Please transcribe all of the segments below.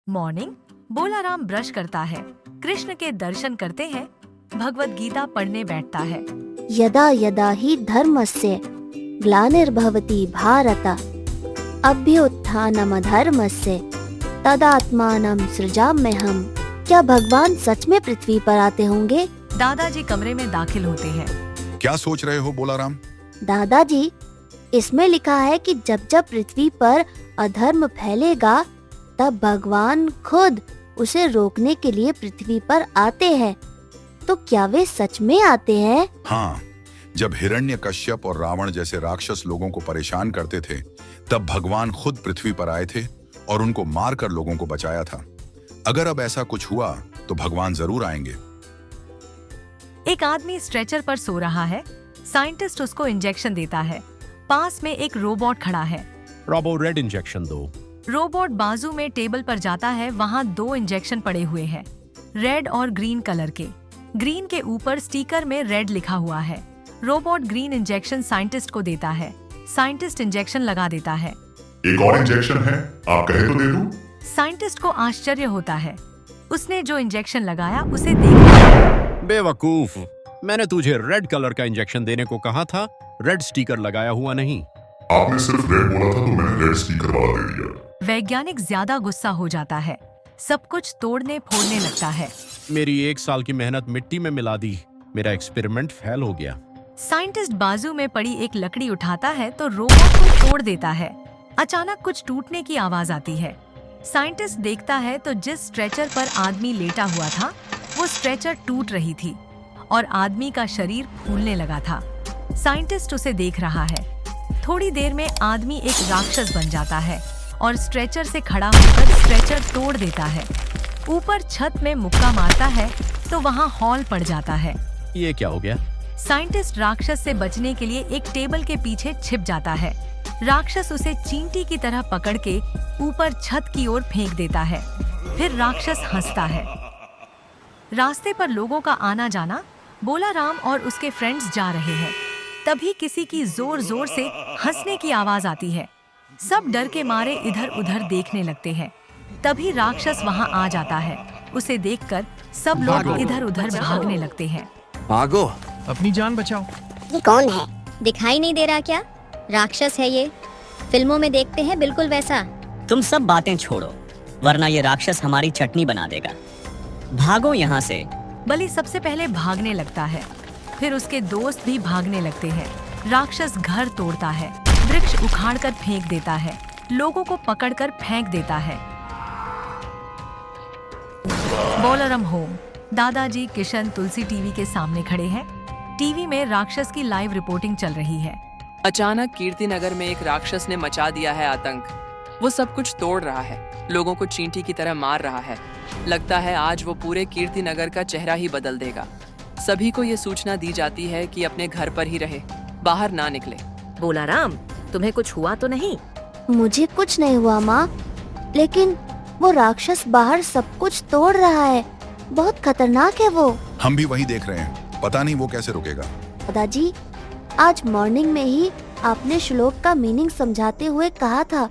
Morning. Bolarum brush करता है, कृष्ण के दर्शन करते हैं, भगवत गीता पढ़ने बैठता है। यदा यदा हि धर्मस्य ग्लानिर्भवति भारत अभ्युत्थानमधर्मस्य तदात्मानं सृजाम्यहम्। क्या भगवान सच में पृथ्वी पर आते होंगे? दादाजी कमरे में दाखिल होते हैं। क्या सोच रहे हो बोलाराम? दादाजी, इसमें लिखा है कि जब जब पृथ्वी पर अधर्म फैलेगा तब भगवान खुद उसे रोकने के लिए पृथ्वी पर आते हैं। तो क्या वे सच में आते हैं? हाँ, जब हिरण्यकश्यप और रावण जैसे राक्षस लोगों को परेशान करते थे, तब भगवान खुद पृथ्वी पर आए थे और उनको मारकर लोगों को बचाया था। अगर अब ऐसा कुछ हुआ तो भगवान जरूर आएंगे। एक आदमी स्ट्रेचर पर सो रहा है। साइंटिस्ट उसको इंजेक्शन देता है। पास में एक रोबोट खड़ा है। रोबो, रेड इंजेक्शन दो। रोबोट बाजू में टेबल पर जाता है। वहाँ 2 इंजेक्शन पड़े हुए हैं, रेड और ग्रीन कलर के। ग्रीन के ऊपर स्टिकर में रेड लिखा हुआ है। रोबोट ग्रीन इंजेक्शन साइंटिस्ट को देता है। साइंटिस्ट इंजेक्शन लगा देता है। एक और इंजेक्शन है, आप कहे तो दे दूं? साइंटिस्ट को आश्चर्य होता है। उसने जो इंजेक्शन लगाया उसे देख। बेवकूफ, मैंने तुझे रेड कलर का इंजेक्शन देने को कहा था, रेड स्टिकर लगाया हुआ नहीं। आपने सिर्फ रेड बोला था तो मैंने रेड स्टिकर वाला दे दिया। वैज्ञानिक ज्यादा गुस्सा हो जाता है, सब कुछ तोड़ने फोड़ने लगता है। मेरी 1 साल की मेहनत मिट्टी में मिला दी। मेरा एक्सपेरिमेंट फेल हो गया। साइंटिस्ट बाजू में पड़ी एक लकड़ी उठाता है तो रोबोट को तोड़ देता है। अचानक कुछ टूटने की आवाज आती है। साइंटिस्ट देखता है तो जिस स्ट्रेचर पर आदमी लेटा हुआ था वो स्ट्रेचर टूट रही थी और आदमी का शरीर फूलने लगा था। साइंटिस्ट उसे देख रहा है। थोड़ी देर में आदमी एक राक्षस बन जाता है और स्ट्रेचर से खड़ा होकर स्ट्रेचर तोड़ देता है। ऊपर छत में मुक्का मारता है तो वहाँ हॉल पड़ जाता है। ये क्या हो गया? साइंटिस्ट राक्षस से बचने के लिए एक टेबल के पीछे छिप जाता है। राक्षस उसे चींटी की तरह पकड़ के ऊपर छत की ओर फेंक देता है। फिर राक्षस हंसता है। रास्ते पर लोगों का आना जाना। बोलाराम और उसके फ्रेंड्स जा रहे हैं। तभी किसी की जोर जोर से हंसने की आवाज आती है। सब डर के मारे इधर उधर देखने लगते हैं। तभी राक्षस वहां आ जाता है। उसे देखकर सब लोग इधर उधर भागने लगते हैं। भागो, अपनी जान बचाओ। ये कौन है? दिखाई नहीं दे रहा क्या? राक्षस है ये। फिल्मों में देखते हैं बिल्कुल वैसा। तुम सब बातें छोड़ो, वरना ये राक्षस हमारी चटनी बना देगा। भागो यहाँ से। बलि सबसे पहले भागने लगता है। फिर उसके दोस्त भी भागने लगते हैं। राक्षस घर तोड़ता है, वृक्ष उखाड़कर फेंक देता है, लोगों को पकड़कर फेंक देता है। बोलाराम होम। दादाजी किशन तुलसी टीवी के सामने खड़े हैं। टीवी में राक्षस की लाइव रिपोर्टिंग चल रही है। अचानक कीर्तिनगर में एक राक्षस ने मचा दिया है आतंक। वो सब कुछ तोड़ रहा है, लोगों को चींटी की तरह मार रहा है। लगता है आज वो पूरे कीर्तिनगर का चेहरा ही बदल देगा। सभी को ये सूचना दी जाती है कि अपने घर पर ही रहे, बाहर ना निकले। बोलाराम, तुम्हें कुछ हुआ तो नहीं? मुझे कुछ नहीं हुआ माँ, लेकिन वो राक्षस बाहर सब कुछ तोड़ रहा है। बहुत खतरनाक है वो। हम भी वही देख रहे हैं, पता नहीं वो कैसे रुकेगा। दादाजी, आज मॉर्निंग में ही आपने श्लोक का मीनिंग समझाते हुए कहा था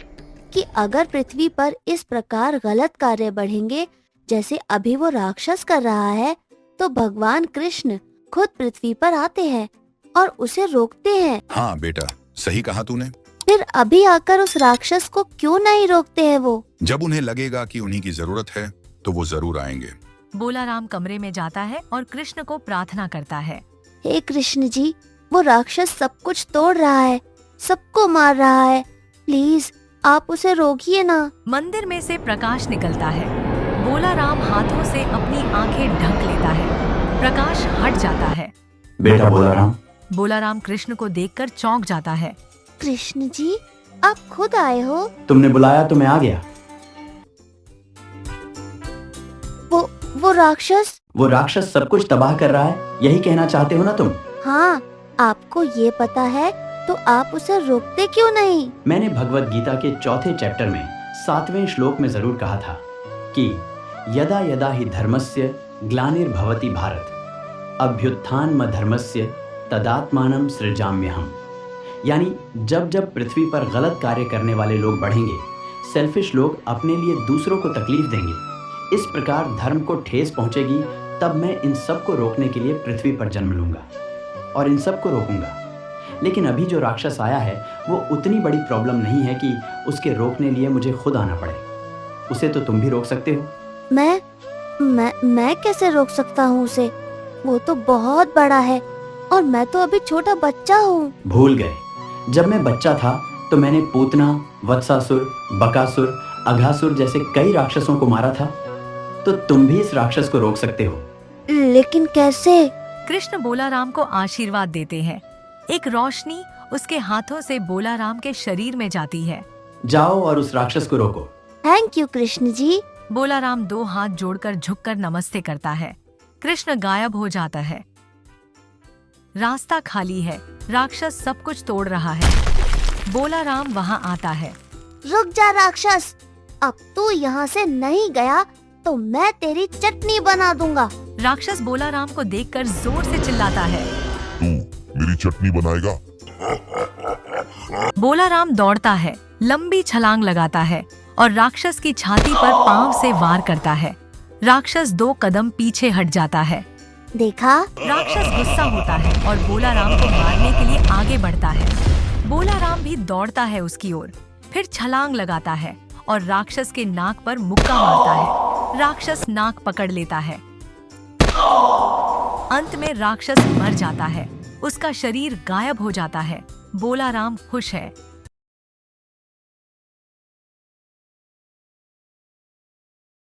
कि अगर पृथ्वी पर इस प्रकार गलत कार्य बढ़ेंगे जैसे अभी वो राक्षस कर रहा है तो भगवान कृष्ण खुद पृथ्वी पर आते हैं और उसे रोकते हैं। हाँ बेटा, सही कहा तूने। फिर अभी आकर उस राक्षस को क्यों नहीं रोकते हैं वो? जब उन्हें लगेगा कि उन्हीं की जरूरत है तो वो जरूर आएंगे। बोलाराम कमरे में जाता है और कृष्ण को प्रार्थना करता है। हे कृष्ण जी, वो राक्षस सब कुछ तोड़ रहा है, सबको मार रहा है। प्लीज आप उसे रोकिए ना। मंदिर में से प्रकाश निकलता है। बोलाराम हाथों से अपनी आंखें ढक लेता है। प्रकाश हट जाता है। बेटा बोलाराम। बोलाराम कृष्ण को देखकर चौंक जाता है। कृष्ण जी, आप खुद आए हो? तुमने बुलाया तो मैं आ गया। वो राक्षस? वो राक्षस सब कुछ तबाह कर रहा है, यही कहना चाहते हो ना तुम? हाँ, आपको ये पता है तो आप उसे रोकते क्यों नहीं? मैंने भगवत गीता के 4थे चैप्टर में 7वें श्लोक में जरूर कहा था कि यदा यदा हि धर्मस्य ग्लानिर्भवति भारत अभ्युत्थानमधर्मस्य तदात्मानं सृजाम्यहम्। यानी जब जब पृथ्वी पर गलत कार्य करने वाले लोग बढ़ेंगे, सेल्फिश लोग अपने लिए दूसरों को तकलीफ देंगे, इस प्रकार धर्म को ठेस पहुंचेगी, तब मैं इन सब को रोकने के लिए पृथ्वी पर जन्म लूंगा और इन सब को रोकूंगा। लेकिन अभी जो राक्षस आया है वो उतनी बड़ी प्रॉब्लम नहीं है कि उसके रोकने लिए मुझे खुद आना पड़े। उसे तो तुम भी रोक सकते हो। मैं कैसे रोक सकता हूँ उसे? वो तो बहुत बड़ा है और मैं तो अभी छोटा बच्चा हूँ। भूल गए, जब मैं बच्चा था तो मैंने पूतना, वत्सासुर, बकासुर, अघासुर जैसे कई राक्षसों को मारा था। तो तुम भी इस राक्षस को रोक सकते हो। लेकिन कैसे? कृष्ण बोलाराम को आशीर्वाद देते हैं। एक रोशनी उसके हाथों से बोलाराम के शरीर में जाती है। जाओ और उस राक्षस को रोको। Thank you Krishna ji. बोलाराम 2 हाथ जोड़कर झुककर नमस्ते करता है। कृष्ण गायब हो जाता है। रास्ता खाली है। राक्षस सब कुछ तोड़ रहा है। बोलाराम वहां आता है। रुक जा राक्षस, अब तू यहाँ से नहीं गया तो मैं तेरी चटनी बना दूंगा। राक्षस बोलाराम को देखकर जोर से चिल्लाता है। तू मेरी चटनी बनाएगा? बोलाराम दौड़ता है, लंबी छलांग लगाता है और राक्षस की छाती पर पांव से वार करता है। राक्षस 2 कदम पीछे हट जाता है। देखा? राक्षस गुस्सा होता है और बोलाराम को मारने के लिए आगे बढ़ता है। बोलाराम भी दौड़ता है उसकी ओर, फिर छलांग लगाता है और राक्षस के नाक पर मुक्का मारता है। राक्षस नाक पकड़ लेता है। अंत में राक्षस मर जाता है। उसका शरीर गायब हो जाता है। बोलाराम खुश है।